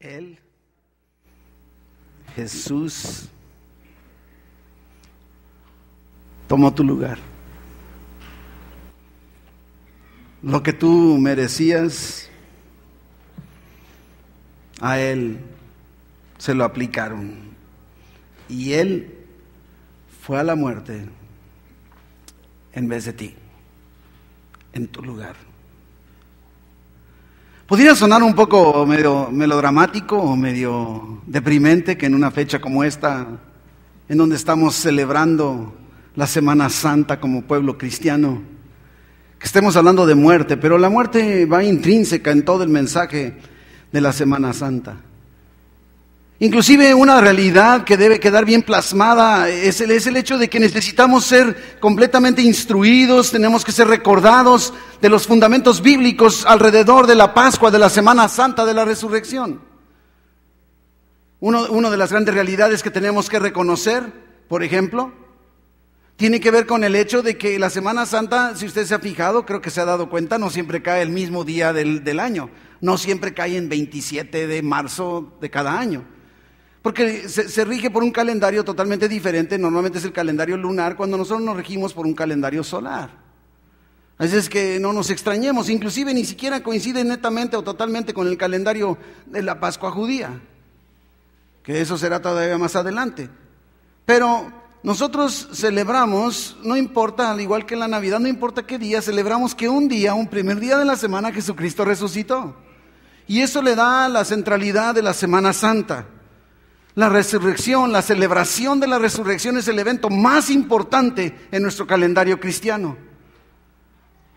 Él, Jesús, tomó tu lugar. Lo que tú merecías, a Él se lo aplicaron. Y Él fue a la muerte en vez de ti, en tu lugar. Podría sonar un poco medio melodramático o medio deprimente que en una fecha como esta, en donde estamos celebrando la Semana Santa como pueblo cristiano, que estemos hablando de muerte, pero la muerte va intrínseca en todo el mensaje de la Semana Santa. Inclusive una realidad que debe quedar bien plasmada es el hecho de que necesitamos ser completamente instruidos, tenemos que ser recordados de los fundamentos bíblicos alrededor de la Pascua, de la Semana Santa, de la Resurrección. Una de las grandes realidades que tenemos que reconocer, por ejemplo, tiene que ver con el hecho de que la Semana Santa, si usted se ha fijado, creo que se ha dado cuenta, no siempre cae el mismo día del año, no siempre cae en 27 de marzo de cada año. Porque se rige por un calendario totalmente diferente, normalmente es el calendario lunar, cuando nosotros nos regimos por un calendario solar. Así es que no nos extrañemos, inclusive ni siquiera coincide netamente o totalmente con el calendario de la Pascua judía, que eso será todavía más adelante. Pero nosotros celebramos, no importa, al igual que en la Navidad, no importa qué día, celebramos que un primer día de la semana, Jesucristo resucitó. Y eso le da la centralidad de la Semana Santa. La resurrección, la celebración de la resurrección es el evento más importante en nuestro calendario cristiano.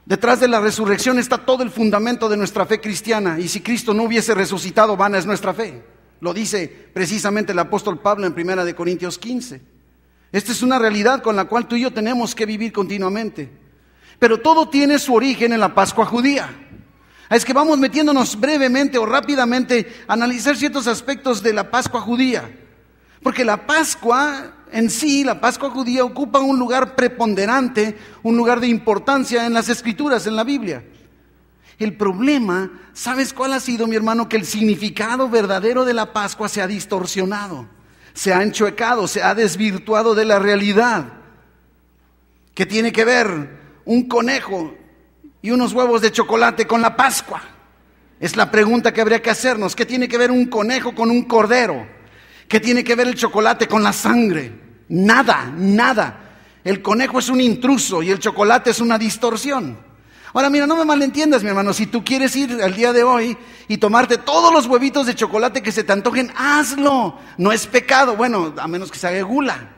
Detrás de la resurrección está todo el fundamento de nuestra fe cristiana, y si Cristo no hubiese resucitado, vana es nuestra fe. Lo dice precisamente el apóstol Pablo en 1 Corintios 15. Esta es una realidad con la cual tú y yo tenemos que vivir continuamente. Pero todo tiene su origen en la Pascua judía. Es que vamos metiéndonos brevemente o rápidamente a analizar ciertos aspectos de la Pascua judía. Porque la Pascua en sí, la Pascua judía ocupa un lugar preponderante, un lugar de importancia en las Escrituras, en la Biblia. El problema, ¿sabes cuál ha sido, mi hermano? Que el significado verdadero de la Pascua se ha distorsionado, se ha enchuecado, se ha desvirtuado de la realidad. ¿Qué tiene que ver un conejo y unos huevos de chocolate con la Pascua? Es la pregunta que habría que hacernos. ¿Qué tiene que ver un conejo con un cordero? ¿Qué tiene que ver el chocolate con la sangre? Nada, nada. El conejo es un intruso y el chocolate es una distorsión. Ahora mira, no me malentiendas, mi hermano. Si tú quieres ir al día de hoy y tomarte todos los huevitos de chocolate que se te antojen, hazlo. No es pecado, bueno, a menos que se haga gula.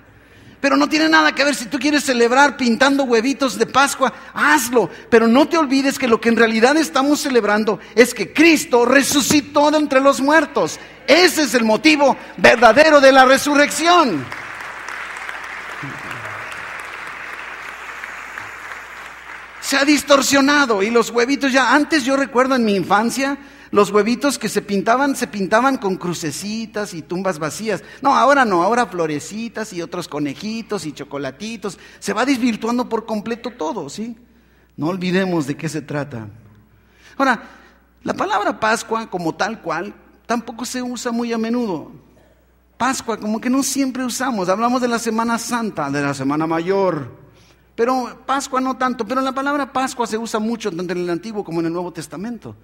Pero no tiene nada que ver. Si tú quieres celebrar pintando huevitos de Pascua, hazlo. Pero no te olvides que lo que en realidad estamos celebrando es que Cristo resucitó de entre los muertos. Ese es el motivo verdadero de la resurrección. Se ha distorsionado y los huevitos ya, antes yo recuerdo en mi infancia, los huevitos que se pintaban con crucecitas y tumbas vacías. No, ahora florecitas y otros conejitos y chocolatitos. Se va desvirtuando por completo todo, ¿sí? No olvidemos de qué se trata. Ahora, la palabra Pascua como tal cual tampoco se usa muy a menudo. Pascua como que no siempre usamos. Hablamos de la Semana Santa, de la Semana Mayor. Pero Pascua no tanto. Pero la palabra Pascua se usa mucho tanto en el Antiguo como en el Nuevo Testamento.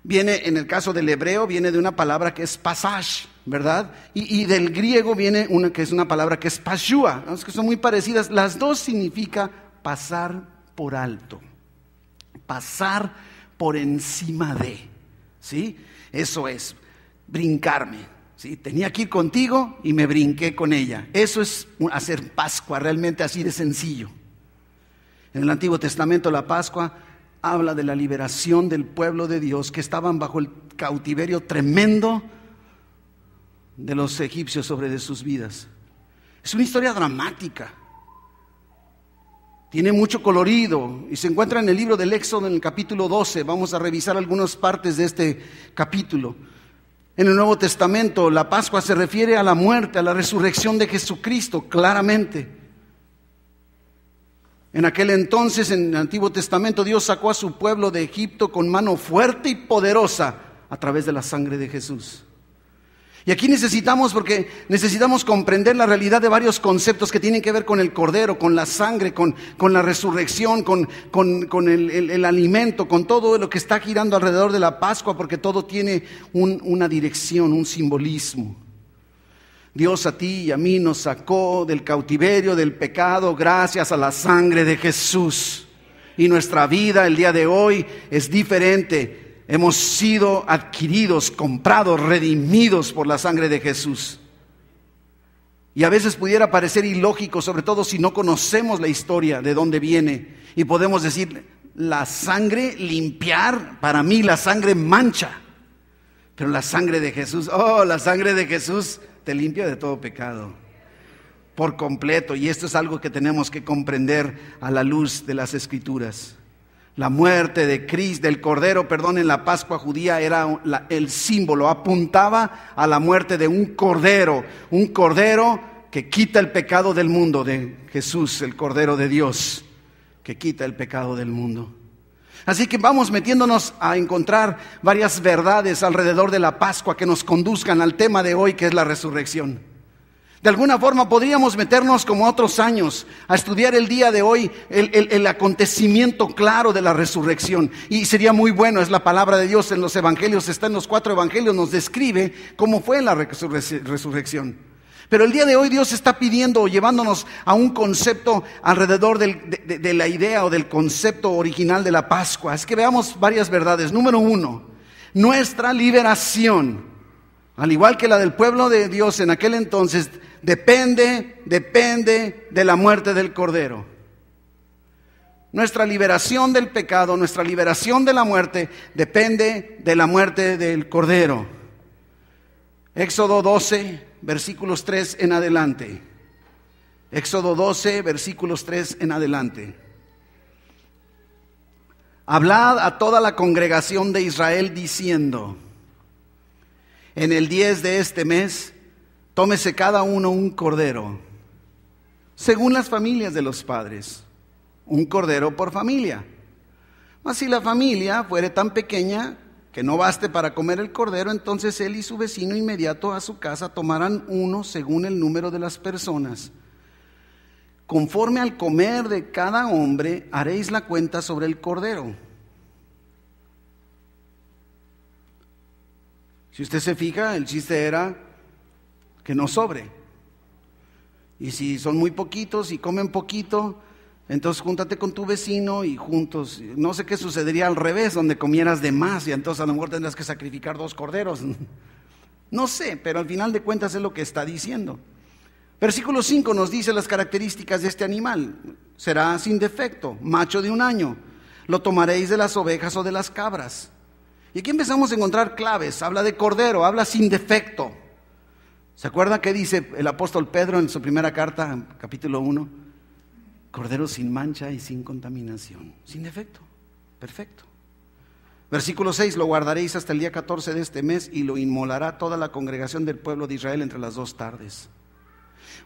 Viene, en el caso del hebreo, viene de una palabra que es pasash, ¿verdad? Y del griego viene una que es una palabra que es pashua. Es que son muy parecidas. Las dos significa pasar por alto, pasar por encima de, ¿sí? Eso es brincarme, ¿sí? Tenía que ir contigo y me brinqué con ella. Eso es hacer Pascua, realmente así de sencillo. En el Antiguo Testamento la Pascua habla de la liberación del pueblo de Dios que estaban bajo el cautiverio tremendo de los egipcios sobre de sus vidas. Es una historia dramática. Tiene mucho colorido y se encuentra en el libro del Éxodo en el capítulo 12. Vamos a revisar algunas partes de este capítulo. En el Nuevo Testamento la Pascua se refiere a la muerte, a la resurrección de Jesucristo, claramente. En aquel entonces, en el Antiguo Testamento, Dios sacó a su pueblo de Egipto con mano fuerte y poderosa a través de la sangre de Jesús. Y aquí porque necesitamos comprender la realidad de varios conceptos que tienen que ver con el Cordero, con la sangre, con la resurrección, con el alimento, con todo lo que está girando alrededor de la Pascua, porque todo tiene una dirección, un simbolismo. Dios a ti y a mí nos sacó del cautiverio, del pecado, gracias a la sangre de Jesús. Y nuestra vida el día de hoy es diferente. Hemos sido adquiridos, comprados, redimidos por la sangre de Jesús. Y a veces pudiera parecer ilógico, sobre todo si no conocemos la historia de dónde viene. Y podemos decir, la sangre limpiar, para mí la sangre mancha. Pero la sangre de Jesús, la sangre de Jesús te limpia de todo pecado. Por completo. Y esto es algo que tenemos que comprender a la luz de las Escrituras. La muerte de Cristo, del Cordero, en la Pascua judía era el símbolo, apuntaba a la muerte de un Cordero que quita el pecado del mundo, de Jesús, el Cordero de Dios, que quita el pecado del mundo. Así que vamos metiéndonos a encontrar varias verdades alrededor de la Pascua que nos conduzcan al tema de hoy, que es la resurrección. De alguna forma podríamos meternos como otros años a estudiar el día de hoy el acontecimiento claro de la resurrección. Y sería muy bueno, es la palabra de Dios en los evangelios, está en los 4 evangelios, nos describe cómo fue la resurrección. Pero el día de hoy Dios está pidiendo o llevándonos a un concepto alrededor de la idea o del concepto original de la Pascua. Es que veamos varias verdades. Número 1, nuestra liberación, al igual que la del pueblo de Dios en aquel entonces, depende de la muerte del Cordero. Nuestra liberación del pecado, nuestra liberación de la muerte, depende de la muerte del Cordero. Éxodo 12, versículos 3 en adelante. Éxodo 12, versículos 3 en adelante. Hablad a toda la congregación de Israel diciendo: en el 10 de este mes, tómese cada uno un cordero, según las familias de los padres, un cordero por familia. Mas si la familia fuere tan pequeña que no baste para comer el cordero, entonces él y su vecino inmediato a su casa tomarán uno según el número de las personas. Conforme al comer de cada hombre, haréis la cuenta sobre el cordero. Si usted se fija, el chiste era que no sobre. Y si son muy poquitos y comen poquito, entonces júntate con tu vecino y juntos. No sé qué sucedería al revés, donde comieras de más y entonces a lo mejor tendrás que sacrificar 2 corderos. No sé, pero al final de cuentas es lo que está diciendo. Versículo 5 nos dice las características de este animal. Será sin defecto, macho de 1 año. Lo tomaréis de las ovejas o de las cabras. Y aquí empezamos a encontrar claves. Habla de cordero, habla sin defecto. ¿Se acuerda qué dice el apóstol Pedro en su primera carta, capítulo 1? Cordero sin mancha y sin contaminación, sin defecto, perfecto. Versículo 6, lo guardaréis hasta el día 14 de este mes y lo inmolará toda la congregación del pueblo de Israel entre las 2 tardes.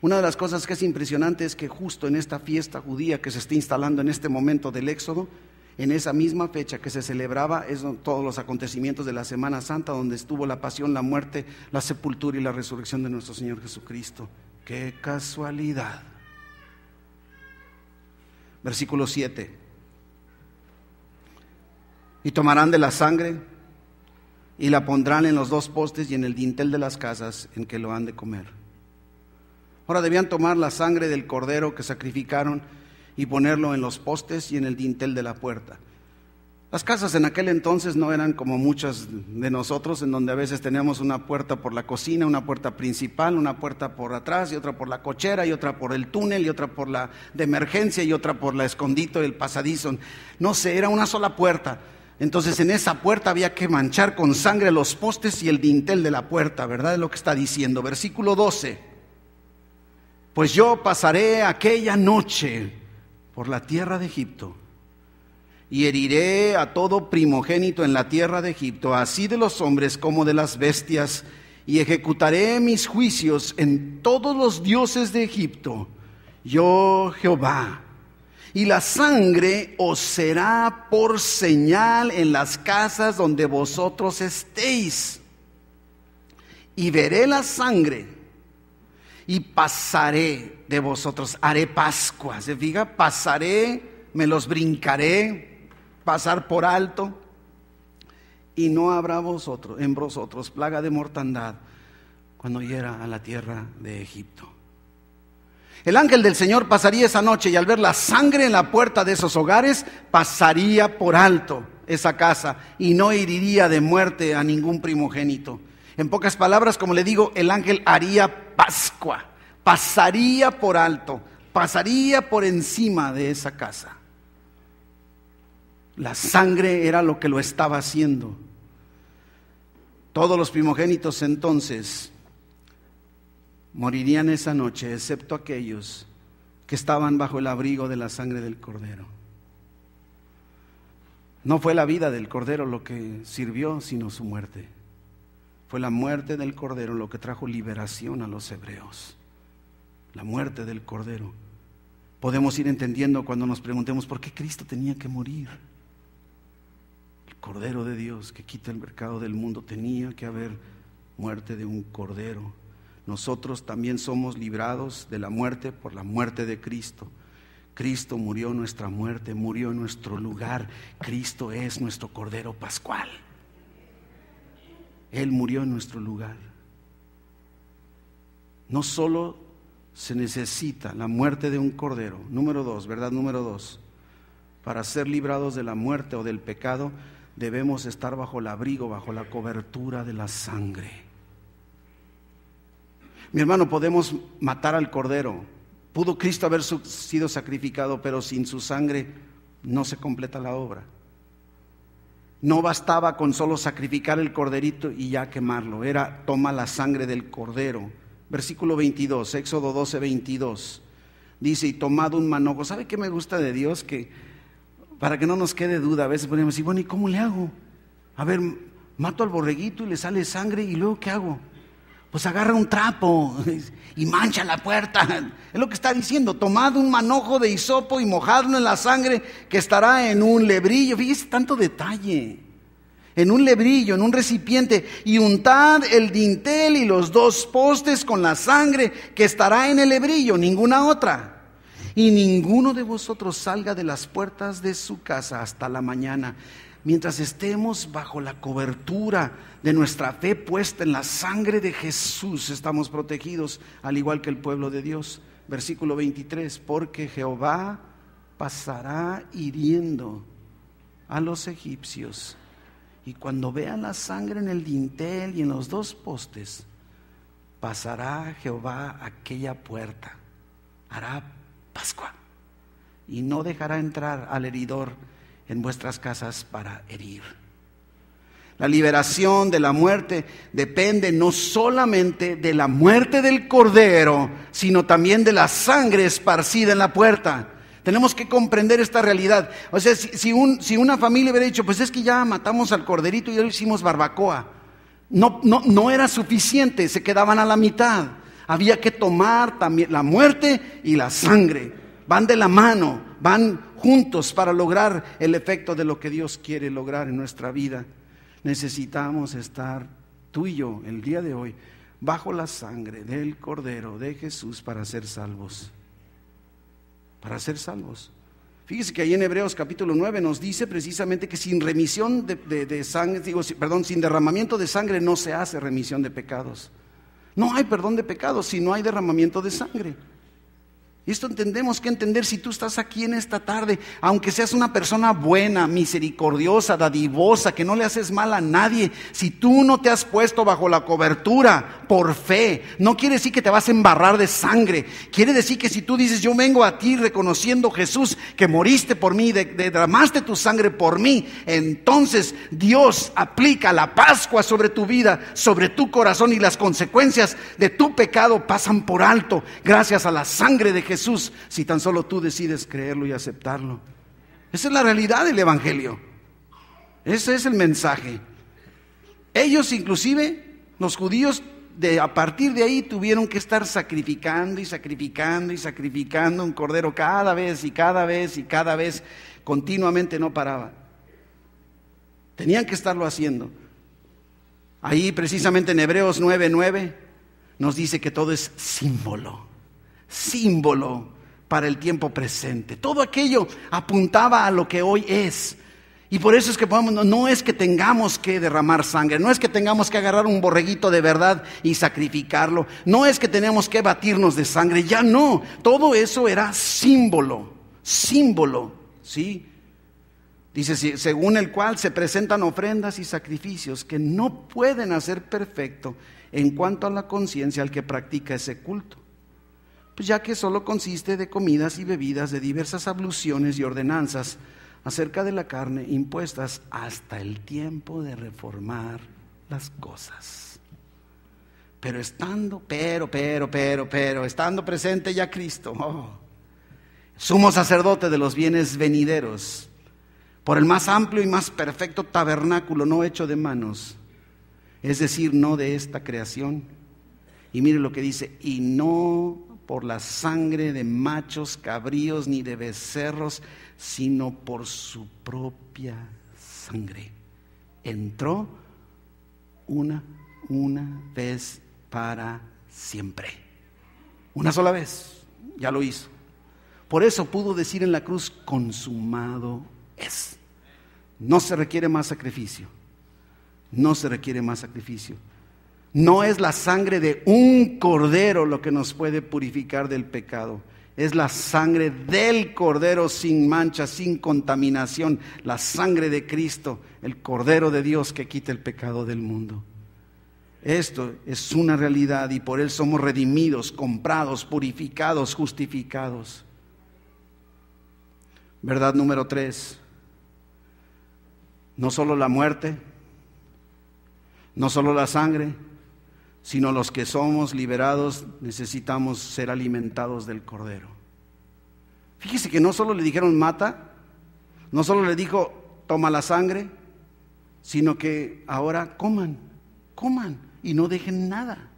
Una de las cosas que es impresionante es que justo en esta fiesta judía que se está instalando en este momento del Éxodo, en esa misma fecha que se celebraba todos los acontecimientos de la Semana Santa, donde estuvo la pasión, la muerte, la sepultura y la resurrección de nuestro Señor Jesucristo. ¡Qué casualidad! Versículo 7. Y tomarán de la sangre y la pondrán en los 2 postes y en el dintel de las casas en que lo han de comer. Ahora debían tomar la sangre del cordero que sacrificaron y ponerlo en los postes y en el dintel de la puerta. Las casas en aquel entonces no eran como muchas de nosotros, en donde a veces teníamos una puerta por la cocina, una puerta principal, una puerta por atrás y otra por la cochera y otra por el túnel y otra por la de emergencia y otra por la escondito y el pasadizo. No sé, era una sola puerta. Entonces en esa puerta había que manchar con sangre los postes y el dintel de la puerta, ¿verdad? Es lo que está diciendo. Versículo 12. Pues yo pasaré aquella noche por la tierra de Egipto y heriré a todo primogénito en la tierra de Egipto, así de los hombres como de las bestias, y ejecutaré mis juicios en todos los dioses de Egipto, yo Jehová. Y la sangre os será por señal en las casas donde vosotros estéis. Y veré la sangre y pasaré de vosotros. Haré Pascua. ¿Se fija? Pasaré, me los brincaré, pasar por alto. Y no habrá en vosotros plaga de mortandad cuando hiera a la tierra de Egipto. El ángel del Señor pasaría esa noche y al ver la sangre en la puerta de esos hogares, pasaría por alto esa casa y no heriría de muerte a ningún primogénito. En pocas palabras, como le digo, el ángel haría Pascua, pasaría por alto, pasaría por encima de esa casa. La sangre era lo que lo estaba haciendo. Todos los primogénitos entonces morirían esa noche, excepto aquellos que estaban bajo el abrigo de la sangre del Cordero. No fue la vida del Cordero lo que sirvió, sino su muerte. Fue la muerte del Cordero lo que trajo liberación a los hebreos. La muerte del Cordero. Podemos ir entendiendo cuando nos preguntemos por qué Cristo tenía que morir. El Cordero de Dios que quita el pecado del mundo, tenía que haber muerte de un Cordero. Nosotros también somos librados de la muerte por la muerte de Cristo. Cristo murió nuestra muerte, murió en nuestro lugar. Cristo es nuestro Cordero Pascual. Él murió en nuestro lugar. No solo se necesita la muerte de un Cordero, número 2, ¿verdad? Número 2, para ser librados de la muerte o del pecado, debemos estar bajo el abrigo, bajo la cobertura de la sangre. Mi hermano, podemos matar al Cordero. Pudo Cristo haber sido sacrificado, pero sin su sangre no se completa la obra. No bastaba con solo sacrificar el corderito y ya quemarlo. Era, toma la sangre del Cordero. Versículo 22, Éxodo 12, 22. Dice, y tomad un manojo. ¿Sabe qué me gusta de Dios? Que para que no nos quede duda, a veces podemos decir, bueno, ¿y cómo le hago? A ver, mato al borreguito y le sale sangre, ¿y luego qué hago? Pues agarra un trapo y mancha la puerta. Es lo que está diciendo. Tomad un manojo de hisopo y mojadlo en la sangre que estará en un lebrillo. Fíjese tanto detalle. En un lebrillo, en un recipiente. Y untad el dintel y los 2 postes con la sangre que estará en el lebrillo, ninguna otra. Y ninguno de vosotros salga de las puertas de su casa hasta la mañana. Mientras estemos bajo la cobertura de nuestra fe puesta en la sangre de Jesús, estamos protegidos, al igual que el pueblo de Dios. Versículo 23, porque Jehová pasará hiriendo a los egipcios, y cuando vean la sangre en el dintel y en los 2 postes, pasará Jehová aquella puerta, hará Pascua, y no dejará entrar al heridor en vuestras casas para herir. La liberación de la muerte depende no solamente de la muerte del Cordero, sino también de la sangre esparcida en la puerta. Tenemos que comprender esta realidad. O sea, si una familia hubiera dicho, pues es que ya matamos al corderito y ya lo hicimos barbacoa, no era suficiente, se quedaban a la mitad. Había que tomar también la muerte y la sangre. Van de la mano, van juntos para lograr el efecto de lo que Dios quiere lograr en nuestra vida. Necesitamos estar, tú y yo, el día de hoy, bajo la sangre del Cordero de Jesús para ser salvos. Para ser salvos. Fíjese que ahí en Hebreos capítulo 9 nos dice precisamente que sin remisión de sangre, sin derramamiento de sangre no se hace remisión de pecados. No hay perdón de pecados si no hay derramamiento de sangre. Y esto tenemos que entender. Si tú estás aquí en esta tarde, aunque seas una persona buena, misericordiosa, dadivosa, que no le haces mal a nadie, si tú no te has puesto bajo la cobertura por fe, no quiere decir que te vas a embarrar de sangre. Quiere decir que si tú dices, yo vengo a ti reconociendo, Jesús, que moriste por mí, derramaste tu sangre por mí, entonces Dios aplica la Pascua sobre tu vida, sobre tu corazón, y las consecuencias de tu pecado pasan por alto gracias a la sangre de Jesús, si tan solo tú decides creerlo y aceptarlo. Esa es la realidad del Evangelio. Ese es el mensaje. Ellos, inclusive los judíos, a partir de ahí tuvieron que estar sacrificando y sacrificando y sacrificando un cordero cada vez y cada vez y cada vez, continuamente no paraba. Tenían que estarlo haciendo. Ahí precisamente en Hebreos 9:9 nos dice que todo es símbolo para el tiempo presente. Todo aquello apuntaba a lo que hoy es. Y por eso es que no es que tengamos que derramar sangre, no es que tengamos que agarrar un borreguito de verdad y sacrificarlo, no es que tenemos que batirnos de sangre, ya no. Todo eso era símbolo, ¿sí? Dice, según el cual se presentan ofrendas y sacrificios que no pueden hacer perfecto en cuanto a la conciencia al que practica ese culto. Pues ya que solo consiste de comidas y bebidas, de diversas abluciones y ordenanzas acerca de la carne impuestas hasta el tiempo de reformar las cosas. Pero estando presente ya Cristo, sumo sacerdote de los bienes venideros, por el más amplio y más perfecto tabernáculo no hecho de manos, es decir, no de esta creación. Y mire lo que dice, y no por la sangre de machos cabríos ni de becerros, sino por su propia sangre. Entró una vez para siempre. Una sola vez, ya lo hizo. Por eso pudo decir en la cruz, consumado es. No se requiere más sacrificio. No se requiere más sacrificio. No es la sangre de un cordero lo que nos puede purificar del pecado. Es la sangre del cordero sin mancha, sin contaminación. La sangre de Cristo, el cordero de Dios que quita el pecado del mundo. Esto es una realidad y por él somos redimidos, comprados, purificados, justificados. Verdad número 3. No solo la muerte, no solo la sangre, sino los que somos liberados necesitamos ser alimentados del Cordero. Fíjese que no solo le dijeron mata, no solo le dijo toma la sangre, sino que ahora coman y no dejen nada.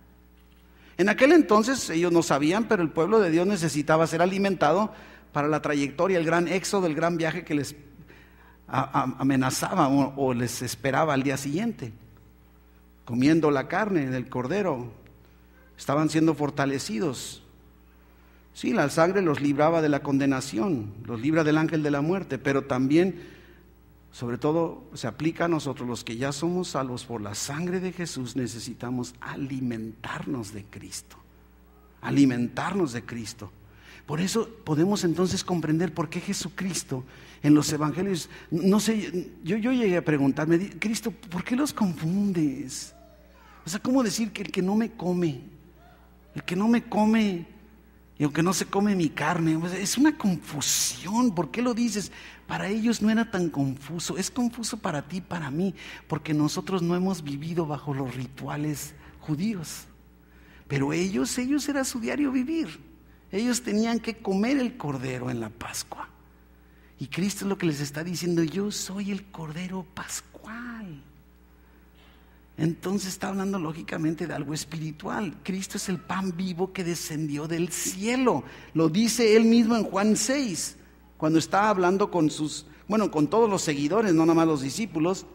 En aquel entonces ellos no sabían, pero el pueblo de Dios necesitaba ser alimentado para la trayectoria, el gran éxodo, el gran viaje que les amenazaba o les esperaba al día siguiente. Comiendo la carne del cordero, estaban siendo fortalecidos. Sí, la sangre los libraba de la condenación, los libra del ángel de la muerte, pero también, sobre todo, se aplica a nosotros los que ya somos salvos por la sangre de Jesús. Necesitamos alimentarnos de Cristo, alimentarnos de Cristo. Por eso podemos entonces comprender por qué Jesucristo en los evangelios, no sé, yo llegué a preguntarme, Cristo, ¿por qué los confundes? O sea, ¿cómo decir que el que no me come y aunque no se come mi carne? O sea, es una confusión. ¿Por qué lo dices? Para ellos no era tan confuso, es confuso para ti, para mí, porque nosotros no hemos vivido bajo los rituales judíos, pero ellos era su diario vivir. Ellos tenían que comer el cordero en la Pascua. Y Cristo es lo que les está diciendo, yo soy el cordero pascual. Entonces está hablando lógicamente de algo espiritual. Cristo es el pan vivo que descendió del cielo. Lo dice él mismo en Juan 6, cuando está hablando con con todos los seguidores, no nada más los discípulos.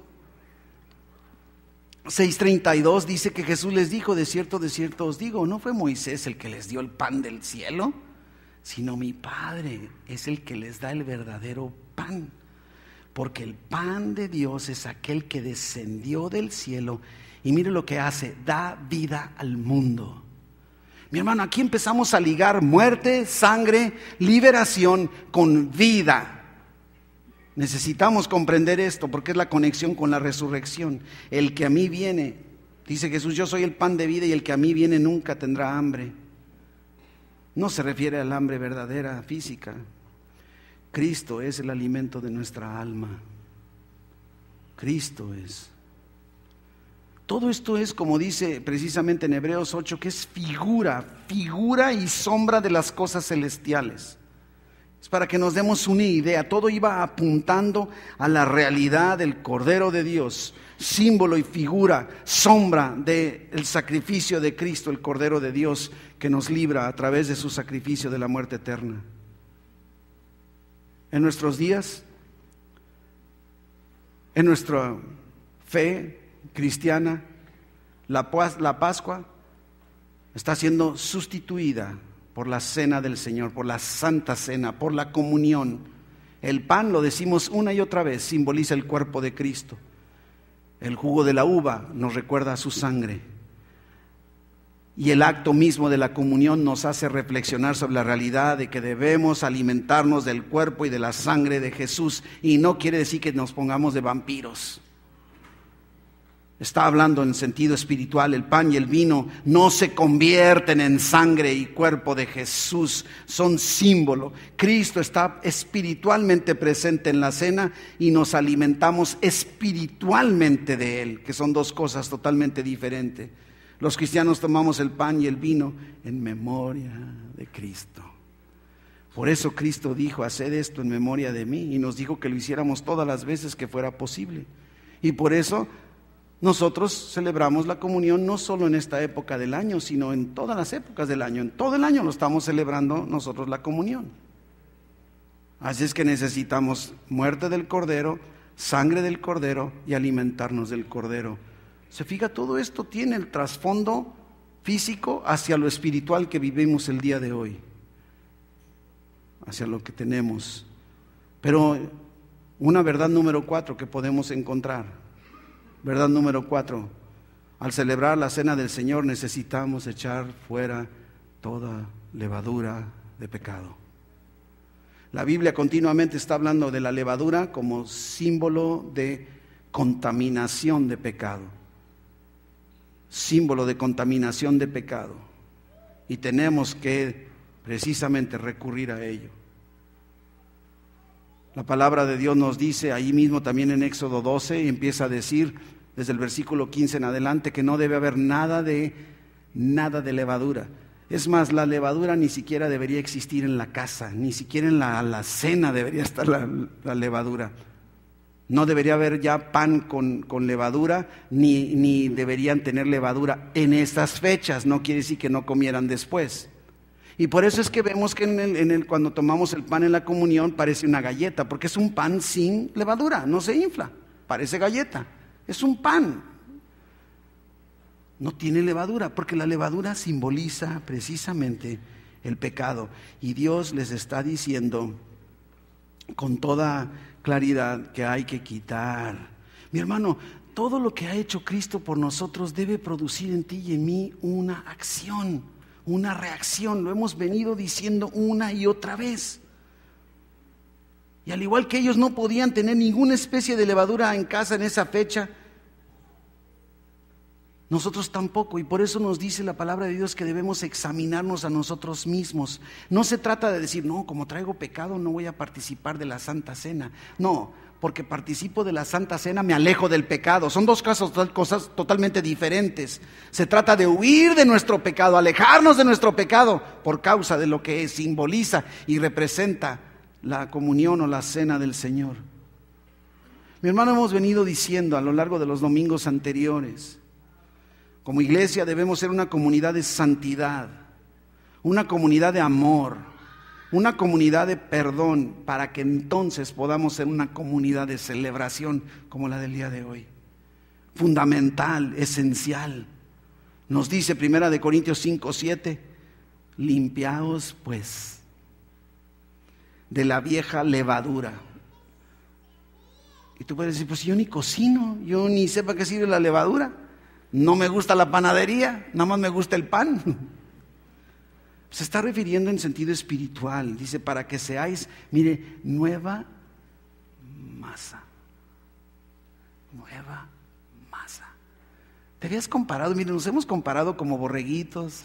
6:32 dice que Jesús les dijo, de cierto os digo, no fue Moisés el que les dio el pan del cielo, sino mi Padre es el que les da el verdadero pan. Porque el pan de Dios es aquel que descendió del cielo y mire lo que hace, da vida al mundo. Mi hermano, aquí empezamos a ligar muerte, sangre, liberación con vida. Necesitamos comprender esto porque es la conexión con la resurrección. El que a mí viene, dice Jesús, yo soy el pan de vida y el que a mí viene nunca tendrá hambre. No se refiere al hambre verdadera, física. Cristo es el alimento de nuestra alma. Cristo es. Todo esto es, como dice precisamente en Hebreos 8, que es figura y sombra de las cosas celestiales. Es para que nos demos una idea. Todo iba apuntando a la realidad del Cordero de Dios, símbolo y figura, sombra del sacrificio de Cristo, el Cordero de Dios, que nos libra a través de su sacrificio de la muerte eterna. En nuestros días, en nuestra fe cristiana, la Pascua está siendo sustituida por la cena del Señor, por la Santa Cena, por la comunión. El pan, lo decimos una y otra vez, simboliza el cuerpo de Cristo. El jugo de la uva nos recuerda a su sangre. Y el acto mismo de la comunión nos hace reflexionar sobre la realidad de que debemos alimentarnos del cuerpo y de la sangre de Jesús. Y no quiere decir que nos pongamos de vampiros. Está hablando en sentido espiritual. El pan y el vino no se convierten en sangre y cuerpo de Jesús, son símbolo. Cristo está espiritualmente presente en la cena y nos alimentamos espiritualmente de Él, que son dos cosas totalmente diferentes. Los cristianos tomamos el pan y el vino en memoria de Cristo. Por eso Cristo dijo: haced esto en memoria de mí, y nos dijo que lo hiciéramos todas las veces que fuera posible. Y por eso nosotros celebramos la comunión no solo en esta época del año, sino en todas las épocas del año. En todo el año lo estamos celebrando nosotros la comunión. Así es que necesitamos muerte del Cordero, sangre del Cordero y alimentarnos del Cordero. Se fija, todo esto tiene el trasfondo físico hacia lo espiritual que vivimos el día de hoy, hacia lo que tenemos. Pero una verdad número 4 que podemos encontrar. Verdad número 4, al celebrar la cena del Señor necesitamos echar fuera toda levadura de pecado. La Biblia continuamente está hablando de la levadura como símbolo de contaminación de pecado. Símbolo de contaminación de pecado. Y tenemos que precisamente recurrir a ello. La palabra de Dios nos dice ahí mismo también en Éxodo 12, y empieza a decir desde el versículo 15 en adelante que no debe haber nada de levadura. Es más, la levadura ni siquiera debería existir en la casa, ni siquiera en la cena debería estar la levadura. No debería haber ya pan con levadura, ni deberían tener levadura en estas fechas. No quiere decir que no comieran después. Y por eso es que vemos que cuando tomamos el pan en la comunión parece una galleta, porque es un pan sin levadura, no se infla, parece galleta, es un pan. No tiene levadura, porque la levadura simboliza precisamente el pecado. Y Dios les está diciendo con toda claridad que hay que quitar. Mi hermano, todo lo que ha hecho Cristo por nosotros debe producir en ti y en mí una acción, una reacción. Lo hemos venido diciendo una y otra vez. Y al igual que ellos no podían tener ninguna especie de levadura en casa en esa fecha, nosotros tampoco. Y por eso nos dice la palabra de Dios que debemos examinarnos a nosotros mismos. No se trata de decir, no, como traigo pecado no voy a participar de la Santa Cena. No, porque participo de la Santa Cena me alejo del pecado. Son dos cosas totalmente diferentes. Se trata de huir de nuestro pecado, alejarnos de nuestro pecado por causa de lo que simboliza y representa la comunión o la cena del Señor. Mi hermano, hemos venido diciendo a lo largo de los domingos anteriores, como iglesia debemos ser una comunidad de santidad, una comunidad de amor, una comunidad de perdón, para que entonces podamos ser una comunidad de celebración como la del día de hoy. Fundamental, esencial. Nos dice 1 Corintios 5:7, limpiaos pues de la vieja levadura. Y tú puedes decir, pues yo ni cocino, yo ni sé para qué sirve la levadura. No me gusta la panadería, nada más me gusta el pan. Se está refiriendo en sentido espiritual. Dice, para que seáis, mire, nueva masa. Nueva masa. ¿Te habías comparado? Mire, nos hemos comparado como borreguitos,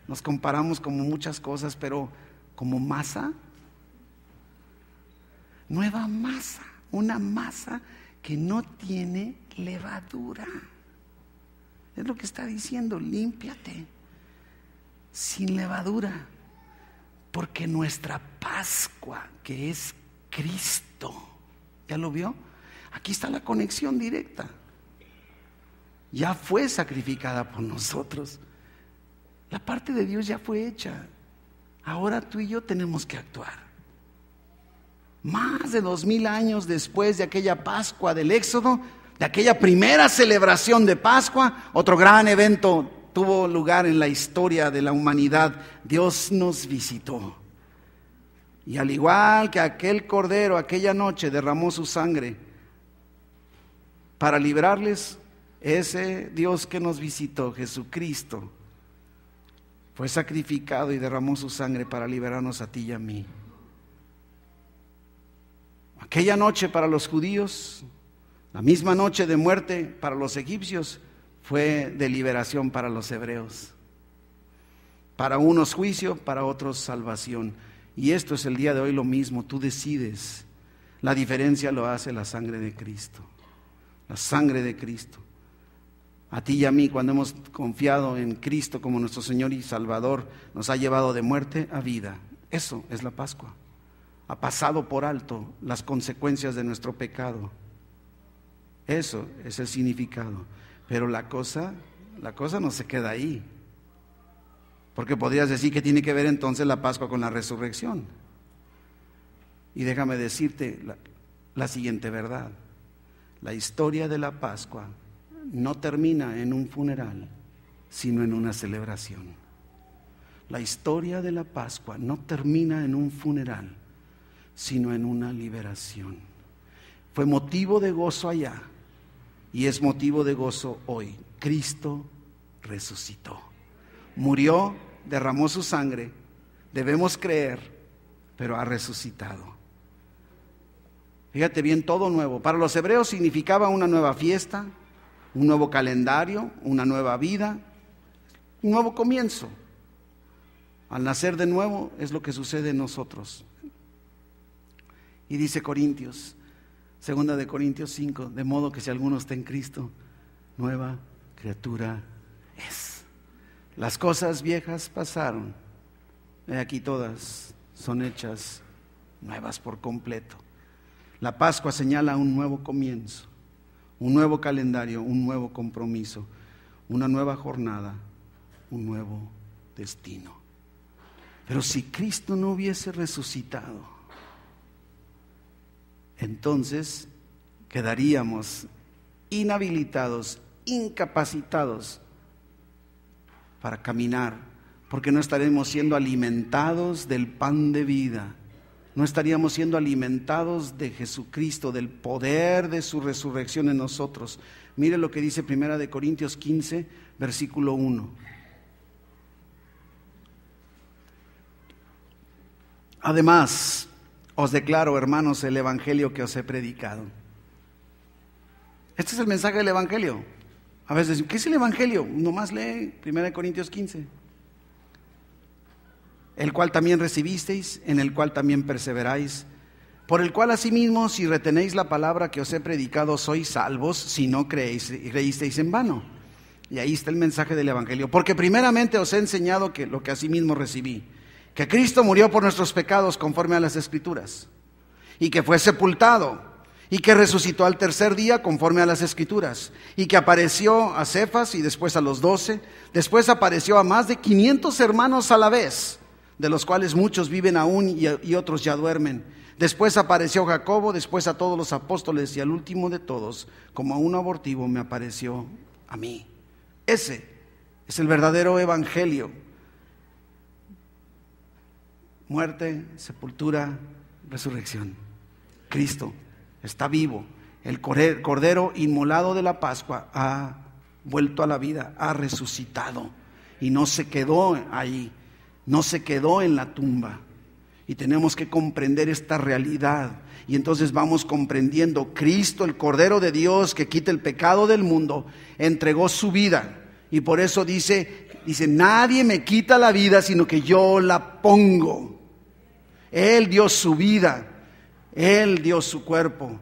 nos comparamos como muchas cosas, pero como masa. Nueva masa, una masa que no tiene levadura. Es lo que está diciendo, límpiate, sin levadura, Porque nuestra Pascua, que es Cristo, ¿ya lo vio? Aquí está la conexión directa. Ya fue sacrificada por nosotros. La parte de Dios ya fue hecha. Ahora tú y yo tenemos que actuar. Más de 2000 años después de aquella Pascua del Éxodo, de aquella primera celebración de Pascua, otro gran evento tuvo lugar en la historia de la humanidad. Dios nos visitó. Y al igual que aquel cordero aquella noche derramó su sangre para librarles, ese Dios que nos visitó, Jesucristo, fue sacrificado y derramó su sangre para liberarnos a ti y a mí. Aquella noche para los judíos, la misma noche de muerte para los egipcios, fue de liberación para los hebreos. Para unos juicio, para otros salvación. Y esto es el día de hoy lo mismo, tú decides. La diferencia lo hace la sangre de Cristo. La sangre de Cristo. A ti y a mí, cuando hemos confiado en Cristo como nuestro Señor y Salvador, nos ha llevado de muerte a vida. Eso es la Pascua. Ha pasado por alto las consecuencias de nuestro pecado. Eso es el significado. Pero la cosa no se queda ahí. Porque podrías decir que tiene que ver entonces la Pascua con la resurrección. Y déjame decirte la siguiente verdad. La historia de la Pascua no termina en un funeral, sino en una celebración. La historia de la Pascua no termina en un funeral, sino en una liberación. Fue motivo de gozo allá y es motivo de gozo hoy. Cristo resucitó. Murió, derramó su sangre, debemos creer, pero ha resucitado. Fíjate bien, todo nuevo. Para los hebreos significaba una nueva fiesta, un nuevo calendario, una nueva vida, un nuevo comienzo. Al nacer de nuevo es lo que sucede en nosotros. Y dice Corintios, 2 de Corintios 5, de modo que si alguno está en Cristo, nueva criatura es. Las cosas viejas pasaron, he aquí todas son hechas nuevas por completo. La Pascua señala un nuevo comienzo, un nuevo calendario, un nuevo compromiso, una nueva jornada, un nuevo destino. Pero si Cristo no hubiese resucitado, entonces quedaríamos inhabilitados, incapacitados para caminar, porque no estaremos siendo alimentados del pan de vida. No estaríamos siendo alimentados de Jesucristo, del poder de su resurrección en nosotros. Mire lo que dice 1 de Corintios 15, versículo 1. Además, os declaro, hermanos, el evangelio que os he predicado. Este es el mensaje del evangelio. A veces, ¿qué es el evangelio? Nomás lee 1 de Corintios 15. El cual también recibisteis, en el cual también perseveráis, por el cual asimismo, si retenéis la palabra que os he predicado, sois salvos, si no creísteis en vano. Y ahí está el mensaje del evangelio. Porque primeramente os he enseñado que lo que asimismo recibí, que Cristo murió por nuestros pecados conforme a las Escrituras, y que fue sepultado, y que resucitó al tercer día conforme a las Escrituras, y que apareció a Cefas y después a los 12, después apareció a más de 500 hermanos a la vez, de los cuales muchos viven aún y otros ya duermen. Después apareció Jacobo, después a todos los apóstoles y al último de todos, como a un abortivo, me apareció a mí. Ese es el verdadero evangelio. Muerte, sepultura, resurrección. Cristo está vivo. El cordero inmolado de la Pascua ha vuelto a la vida, ha resucitado y no se quedó ahí. No se quedó en la tumba. Y tenemos que comprender esta realidad. Y entonces vamos comprendiendo. Cristo, el Cordero de Dios que quita el pecado del mundo, entregó su vida. Y por eso dice, nadie me quita la vida, sino que yo la pongo. Él dio su vida. Él dio su cuerpo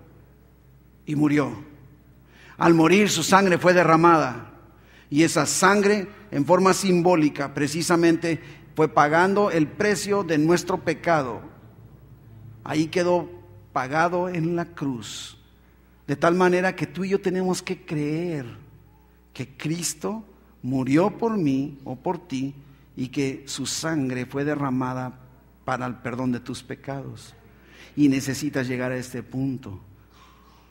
y murió. Al morir, su sangre fue derramada. Y esa sangre, en forma simbólica, precisamente fue pagando el precio de nuestro pecado. Ahí quedó pagado en la cruz. De tal manera que tú y yo tenemos que creer que Cristo murió por mí o por ti y que su sangre fue derramada para el perdón de tus pecados. Y necesitas llegar a este punto.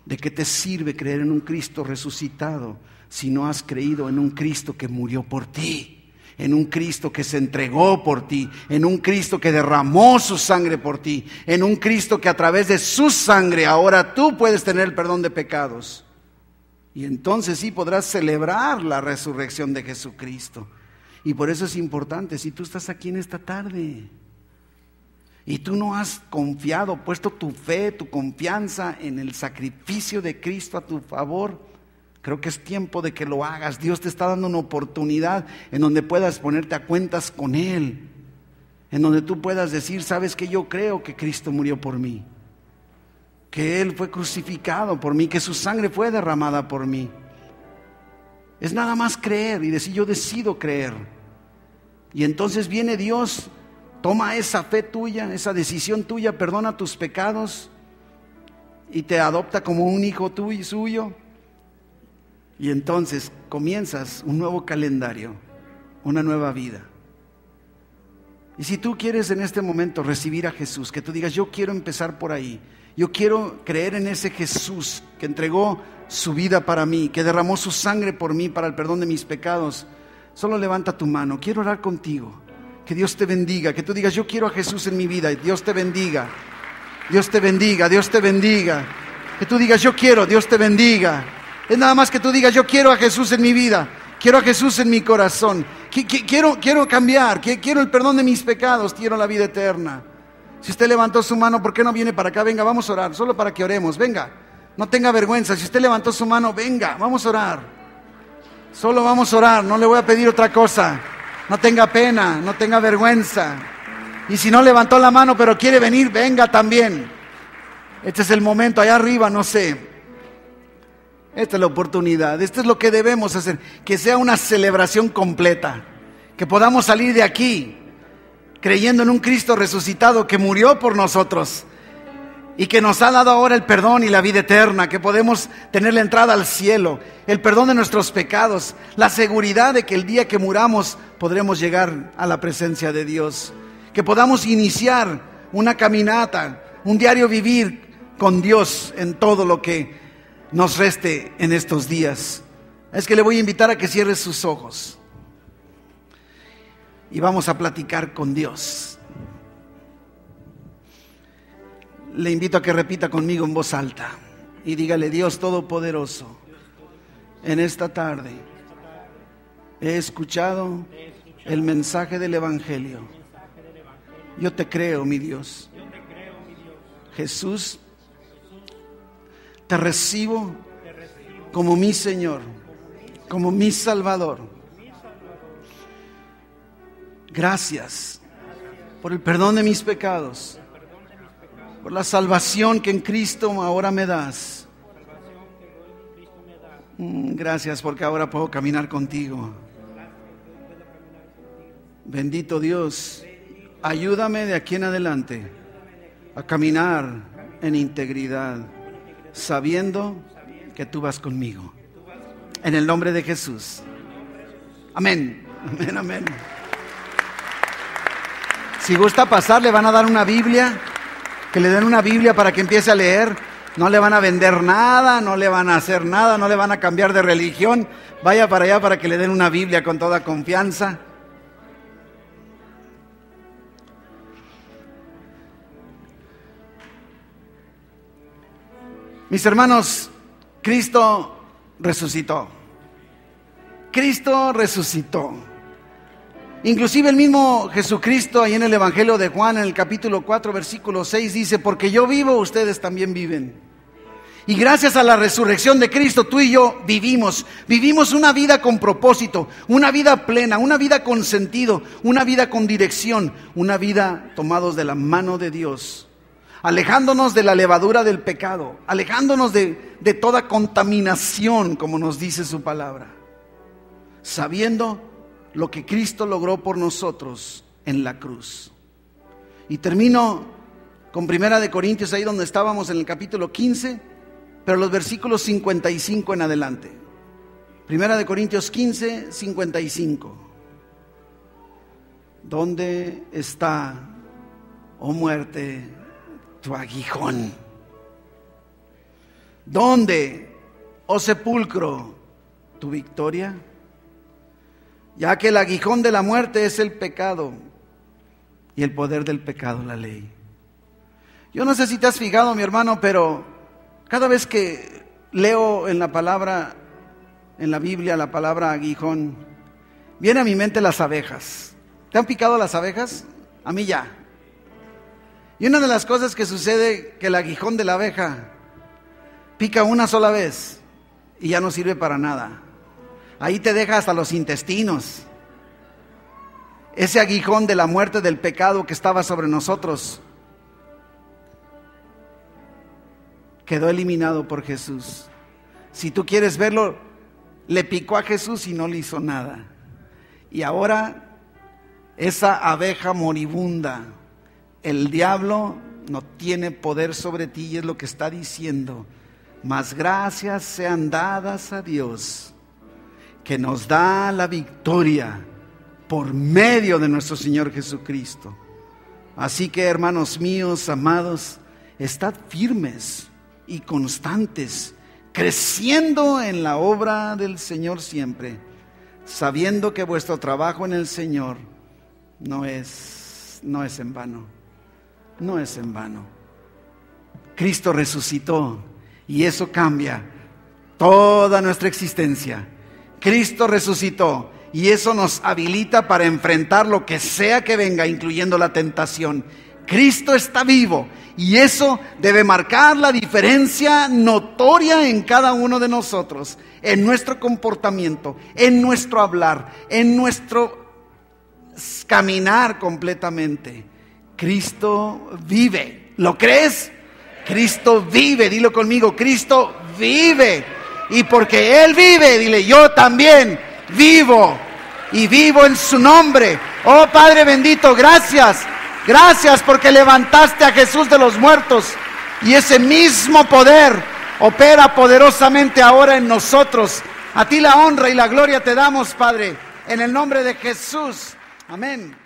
¿De qué te sirve creer en un Cristo resucitado si no has creído en un Cristo que murió por ti? En un Cristo que se entregó por ti, en un Cristo que derramó su sangre por ti, en un Cristo que a través de su sangre ahora tú puedes tener el perdón de pecados. Y entonces sí podrás celebrar la resurrección de Jesucristo. Y por eso es importante, si tú estás aquí en esta tarde y tú no has confiado, puesto tu fe, tu confianza en el sacrificio de Cristo a tu favor, creo que es tiempo de que lo hagas. Dios te está dando una oportunidad en donde puedas ponerte a cuentas con Él, en donde tú puedas decir, sabes que yo creo que Cristo murió por mí, que Él fue crucificado por mí, que su sangre fue derramada por mí. Es nada más creer y decir, yo decido creer. Y entonces viene Dios, toma esa fe tuya, esa decisión tuya, perdona tus pecados y te adopta como un hijo tuyo y suyo. Y entonces comienzas un nuevo calendario, una nueva vida. Y si tú quieres en este momento recibir a Jesús, que tú digas, yo quiero empezar por ahí, yo quiero creer en ese Jesús que entregó su vida para mí, que derramó su sangre por mí para el perdón de mis pecados, solo levanta tu mano, quiero orar contigo, que Dios te bendiga, que tú digas, yo quiero a Jesús en mi vida, y Dios te bendiga, Dios te bendiga, Dios te bendiga, que tú digas, yo quiero, Dios te bendiga. Es nada más que tú digas, yo quiero a Jesús en mi vida, quiero a Jesús en mi corazón, quiero cambiar, quiero el perdón de mis pecados, quiero la vida eterna. Si usted levantó su mano, ¿por qué no viene para acá? Venga, vamos a orar, solo para que oremos, venga, no tenga vergüenza. Si usted levantó su mano, venga, vamos a orar, solo vamos a orar, no le voy a pedir otra cosa. No tenga pena, no tenga vergüenza. Y si no levantó la mano pero quiere venir, venga también. Este es el momento, allá arriba, no sé. Esta es la oportunidad, esto es lo que debemos hacer, que sea una celebración completa, que podamos salir de aquí creyendo en un Cristo resucitado que murió por nosotros y que nos ha dado ahora el perdón y la vida eterna, que podemos tener la entrada al cielo, el perdón de nuestros pecados, la seguridad de que el día que muramos podremos llegar a la presencia de Dios, que podamos iniciar una caminata, un diario vivir con Dios en todo lo que nos reste en estos días. Es que le voy a invitar a que cierre sus ojos y vamos a platicar con Dios. Le invito a que repita conmigo en voz alta y dígale, Dios Todopoderoso, en esta tarde he escuchado el mensaje del Evangelio. Yo te creo, mi Dios. Jesús, te recibo como mi Señor, como mi Salvador. Gracias por el perdón de mis pecados, por la salvación que en Cristo ahora me das. Gracias porque ahora puedo caminar contigo. Bendito Dios, ayúdame de aquí en adelante a caminar en integridad, sabiendo que tú vas conmigo. En el nombre de Jesús. Amén. Amén, amén. Si gusta pasar, le van a dar una Biblia, que le den una Biblia para que empiece a leer. No le van a vender nada, no le van a hacer nada, no le van a cambiar de religión. Vaya para allá para que le den una Biblia con toda confianza. Mis hermanos, Cristo resucitó. Cristo resucitó. Inclusive el mismo Jesucristo, ahí en el Evangelio de Juan, en el capítulo 4, versículo 6, dice, porque yo vivo, ustedes también viven. Y gracias a la resurrección de Cristo, tú y yo vivimos una vida con propósito, una vida plena, una vida con sentido, una vida con dirección, una vida tomados de la mano de Dios, alejándonos de la levadura del pecado, alejándonos de toda contaminación, como nos dice su palabra, sabiendo lo que Cristo logró por nosotros en la cruz. Y termino con 1 Corintios, ahí donde estábamos en el capítulo 15, pero los versículos 55 en adelante. 1 Corintios 15, 55. ¿Dónde está, oh muerte, tu aguijón? ¿Dónde, oh sepulcro, tu victoria? Ya que el aguijón de la muerte es el pecado y el poder del pecado la ley. Yo no sé si te has fijado, mi hermano, pero cada vez que leo en la palabra, en la Biblia, la palabra aguijón, viene a mi mente las abejas. ¿Te han picado las abejas? A mí ya. Y una de las cosas que sucede, que el aguijón de la abeja pica una sola vez y ya no sirve para nada. Ahí te deja hasta los intestinos. Ese aguijón de la muerte, del pecado que estaba sobre nosotros, quedó eliminado por Jesús. Si tú quieres verlo, le picó a Jesús y no le hizo nada. Y ahora esa abeja moribunda, el diablo no tiene poder sobre ti, y es lo que está diciendo. Mas gracias sean dadas a Dios, que nos da la victoria por medio de nuestro Señor Jesucristo. Así que, hermanos míos, amados, estad firmes y constantes, creciendo en la obra del Señor siempre, sabiendo que vuestro trabajo en el Señor no es en vano. No es en vano. Cristo resucitó y eso cambia toda nuestra existencia. Cristo resucitó y eso nos habilita para enfrentar lo que sea que venga, incluyendo la tentación. Cristo está vivo y eso debe marcar la diferencia notoria en cada uno de nosotros, en nuestro comportamiento, en nuestro hablar, en nuestro caminar completamente. Cristo vive. ¿Lo crees? Cristo vive. Dilo conmigo, Cristo vive. Y porque Él vive, dile, yo también vivo. Y vivo en su nombre. Oh Padre bendito, gracias. Gracias porque levantaste a Jesús de los muertos. Y ese mismo poder opera poderosamente ahora en nosotros. A ti la honra y la gloria te damos, Padre, en el nombre de Jesús. Amén.